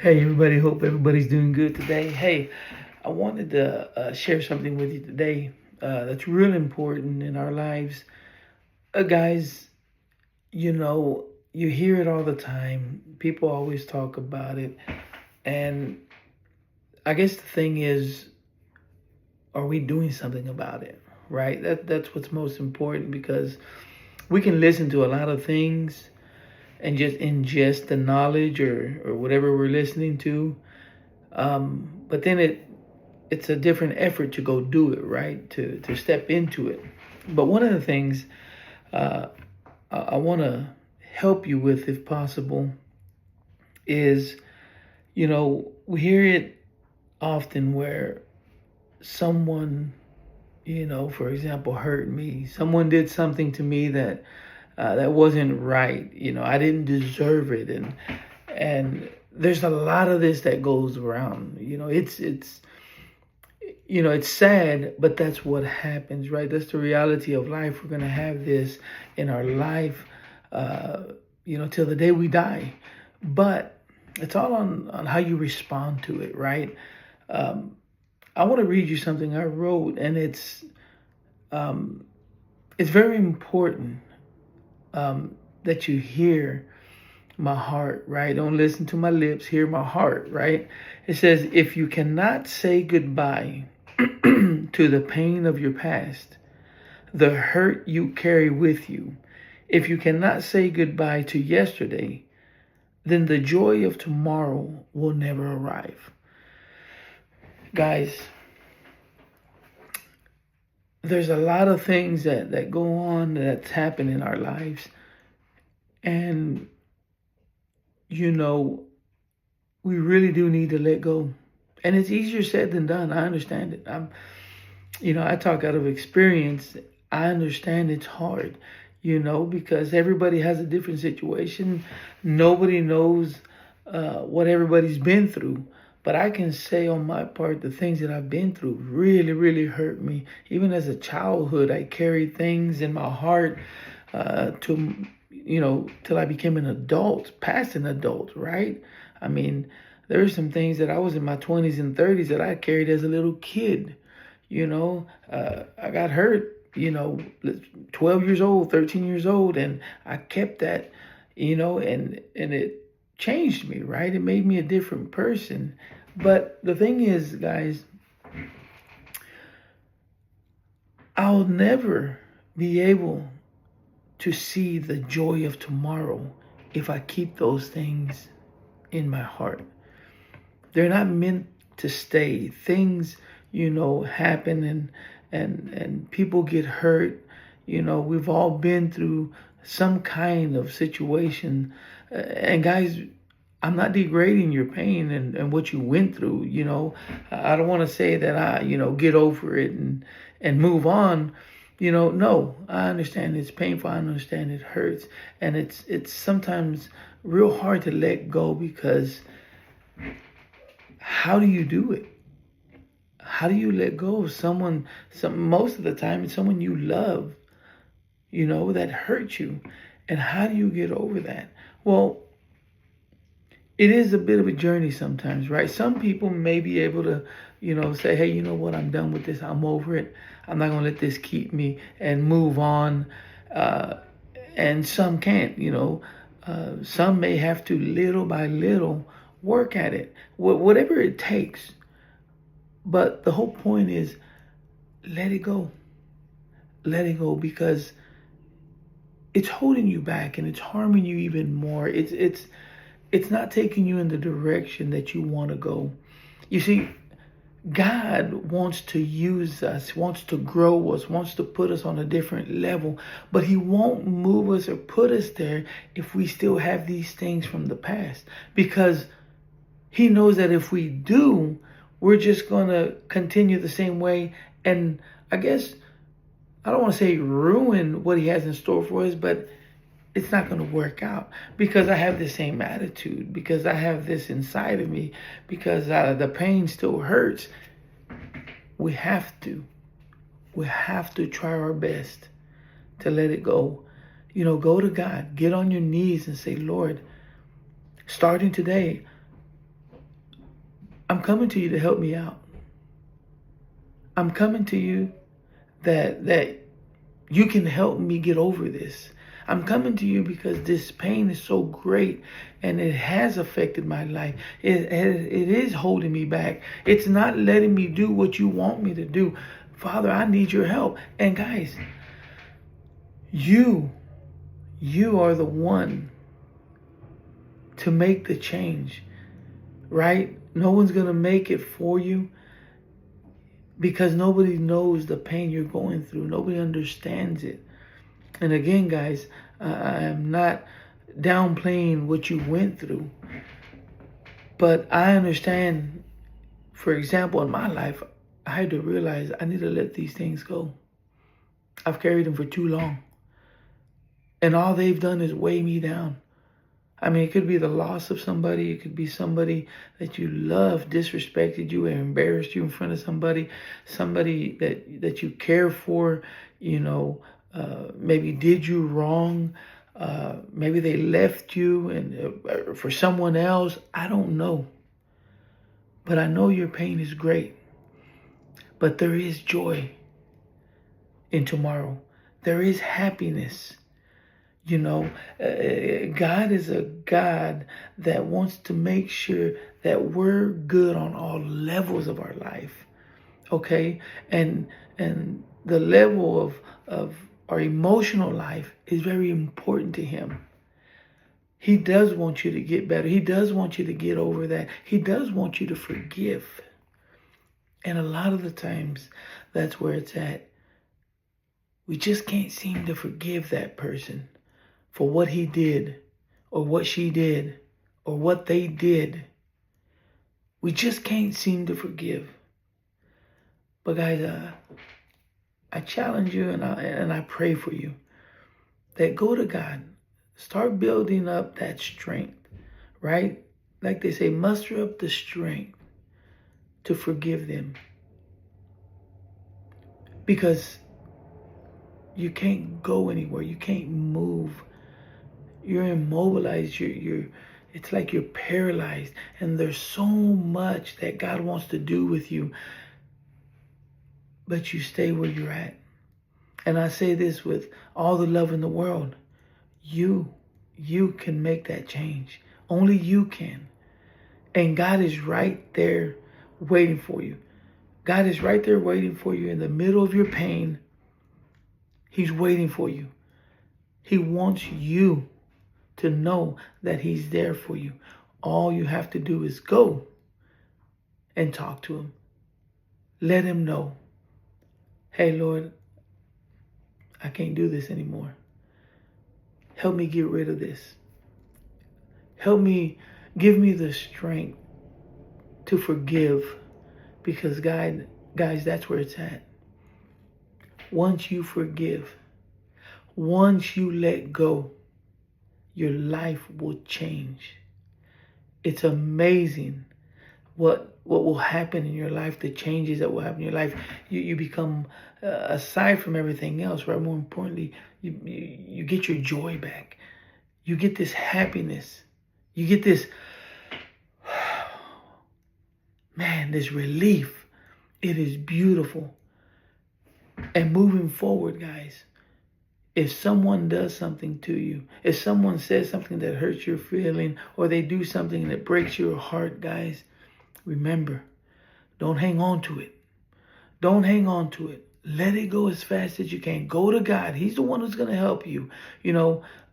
Hey everybody, hope everybody's doing good today. Hey, I wanted to share something with you today that's really important in our lives. Guys, you hear it all the time. People always talk about it. And I guess the thing is, are we doing something about it? Right? That's what's most important because we can listen to a lot of things and just ingest the knowledge or whatever we're listening to. But then it's a different effort to go do it, right? To step into it. But one of the things uh, I want to help you with, if possible, is we hear it often where someone, for example, hurt me. Someone did something to me that wasn't right. I didn't deserve it, and there's a lot of this that goes around. It's sad, but that's what happens, right? That's the reality of life. We're gonna have this in our life, till the day we die. But it's all on how you respond to it, right? Um, I want to read you something I wrote, and it's very important that you hear my heart, right? Don't listen to my lips, hear my heart, right? It says, if you cannot say goodbye to the pain of your past, the hurt you carry with you, if you cannot say goodbye to yesterday, then the joy of tomorrow will never arrive. Guys, there's a lot of things that go on that's happened in our lives. And, we really do need to let go. And it's easier said than done. I understand it. I talk out of experience. I understand it's hard, because everybody has a different situation. Nobody knows what everybody's been through. But I can say on my part, the things that I've been through really, really hurt me. Even as a childhood, I carried things in my heart till I became an adult, past an adult, right? I mean, there are some things that I was in my 20s and 30s that I carried as a little kid. I got hurt, 12 years old, 13 years old, and I kept that, and it changed me, right? It made me a different person. But the thing is, guys, I'll never be able to see the joy of tomorrow if I keep those things in my heart. They're not meant to stay. Things, happen and people get hurt. We've all been through some kind of situation. And guys, I'm not degrading your pain and what you went through. I don't want to say that get over it and move on. No, I understand it's painful. I understand it hurts. And it's sometimes real hard to let go because how do you do it? How do you let go of most of the time it's someone you love, that hurt you? And how do you get over that? Well, it is a bit of a journey sometimes, right? Some people may be able to, say, hey, you know what? I'm done with this. I'm over it. I'm not going to let this keep me and move on. And some can't, some may have to little by little work at it, whatever it takes. But the whole point is let it go. Let it go because it's holding you back and it's harming you even more. It's not taking you in the direction that you want to go. You see, God wants to use us, wants to grow us, wants to put us on a different level, but he won't move us or put us there if we still have these things from the past, because he knows that if we do, we're just going to continue the same way. And I guess, I don't want to say ruin what he has in store for us, but it's not going to work out because I have the same attitude, because I have this inside of me, because the pain still hurts. We have to try our best to let it go. Go to God, get on your knees and say, Lord, starting today, I'm coming to you to help me out. I'm coming to you that you can help me get over this. I'm coming to you because this pain is so great and it has affected my life. It is holding me back. It's not letting me do what you want me to do. Father, I need your help. And guys, you are the one to make the change, right? No one's going to make it for you because nobody knows the pain you're going through. Nobody understands it. And again, guys, I am not downplaying what you went through, but I understand, for example, in my life, I had to realize I need to let these things go. I've carried them for too long. And all they've done is weigh me down. I mean, it could be the loss of somebody. It could be somebody that you love disrespected you and embarrassed you in front of somebody that you care for, maybe did you wrong. Maybe they left you and for someone else. I don't know. But I know your pain is great. But there is joy in tomorrow. There is happiness. God is a God that wants to make sure that we're good on all levels of our life. Okay? And the level of our emotional life is very important to him. He does want you to get better. He does want you to get over that. He does want you to forgive. And a lot of the times, that's where it's at. We just can't seem to forgive that person for what he did, or what she did, or what they did. We just can't seem to forgive. But guys, I challenge you and I pray for you that go to God. Start building up that strength, right? Like they say, muster up the strength to forgive them. Because you can't go anywhere. You can't move. You're immobilized. It's like you're paralyzed. And there's so much that God wants to do with you. But you stay where you're at. And I say this with all the love in the world. You can make that change. Only you can. And God is right there waiting for you. God is right there waiting for you in the middle of your pain. He's waiting for you. He wants you to know that he's there for you. All you have to do is go and talk to him. Let him know, hey, Lord, I can't do this anymore. Help me get rid of this. Help me, give me the strength to forgive, because guys, that's where it's at. Once you forgive, once you let go, your life will change. It's amazing what will happen in your life, the changes that will happen in your life. You become, aside from everything else, right? More importantly, you get your joy back. You get this happiness. You get this, man, this relief. It is beautiful. And moving forward, guys, if someone does something to you, if someone says something that hurts your feeling, or they do something that breaks your heart, guys, remember, don't hang on to it. Don't hang on to it. Let it go as fast as you can. Go to God. He's the one who's going to help you.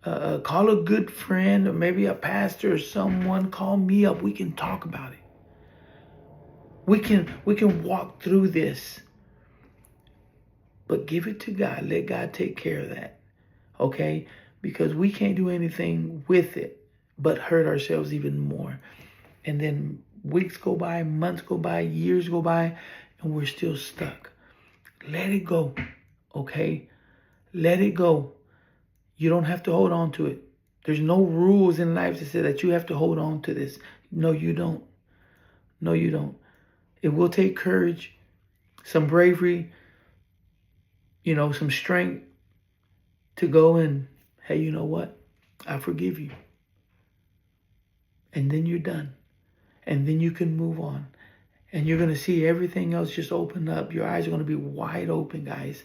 Call a good friend, or maybe a pastor or someone. Call me up. We can talk about it. We can walk through this. But give it to God. Let God take care of that. Okay? Because we can't do anything with it but hurt ourselves even more. And then weeks go by, months go by, years go by, and we're still stuck. Let it go. Okay? Let it go. You don't have to hold on to it. There's no rules in life that say that you have to hold on to this. No, you don't. No, you don't. It will take courage, some bravery, some strength to go and, hey, you know what? I forgive you. And then you're done. And then you can move on. And you're going to see everything else just open up. Your eyes are going to be wide open, guys.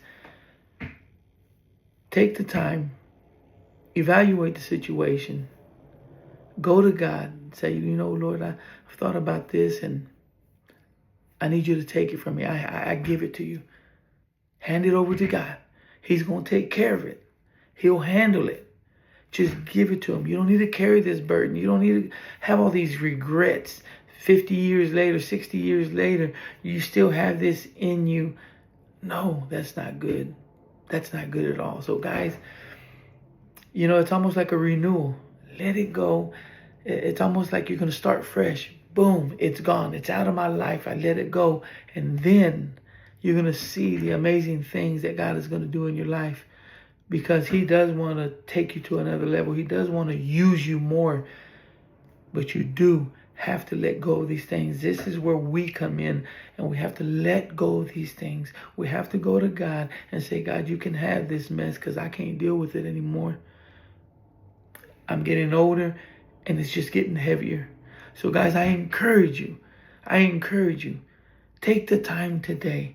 Take the time. Evaluate the situation. Go to God and say, you know, Lord, I've thought about this and I need you to take it from me. I give it to you. Hand it over to God. He's going to take care of it. He'll handle it. Just give it to him. You don't need to carry this burden. You don't need to have all these regrets. 50 years later, 60 years later, you still have this in you. No, that's not good. That's not good at all. So guys, you know, it's almost like a renewal. Let it go. It's almost like you're going to start fresh. Boom, it's gone. It's out of my life. I let it go. And then you're going to see the amazing things that God is going to do in your life, because he does want to take you to another level. He does want to use you more. But you do have to let go of these things. This is where we come in, and we have to let go of these things. We have to go to God and say, God, you can have this mess because I can't deal with it anymore. I'm getting older and it's just getting heavier. So guys, I encourage you. Take the time today.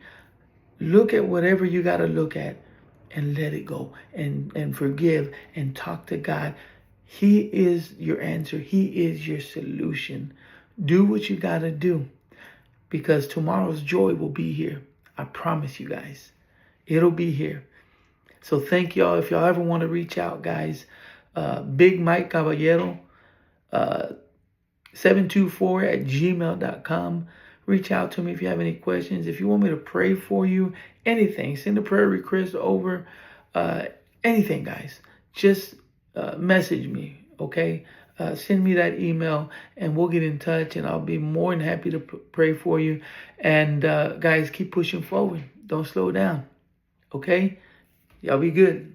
Look at whatever you got to look at and let it go and forgive and talk to God. He is your answer. He is your solution. Do what you got to do, because tomorrow's joy will be here. I promise you guys. It'll be here. So thank y'all. If y'all ever want to reach out, guys, Big Mike Caballero, 724@gmail.com. Reach out to me if you have any questions. If you want me to pray for you, anything, send a prayer request over. Anything, guys. Just message me, okay? Send me that email and we'll get in touch, and I'll be more than happy to pray for you. And guys, keep pushing forward. Don't slow down, okay? Y'all be good.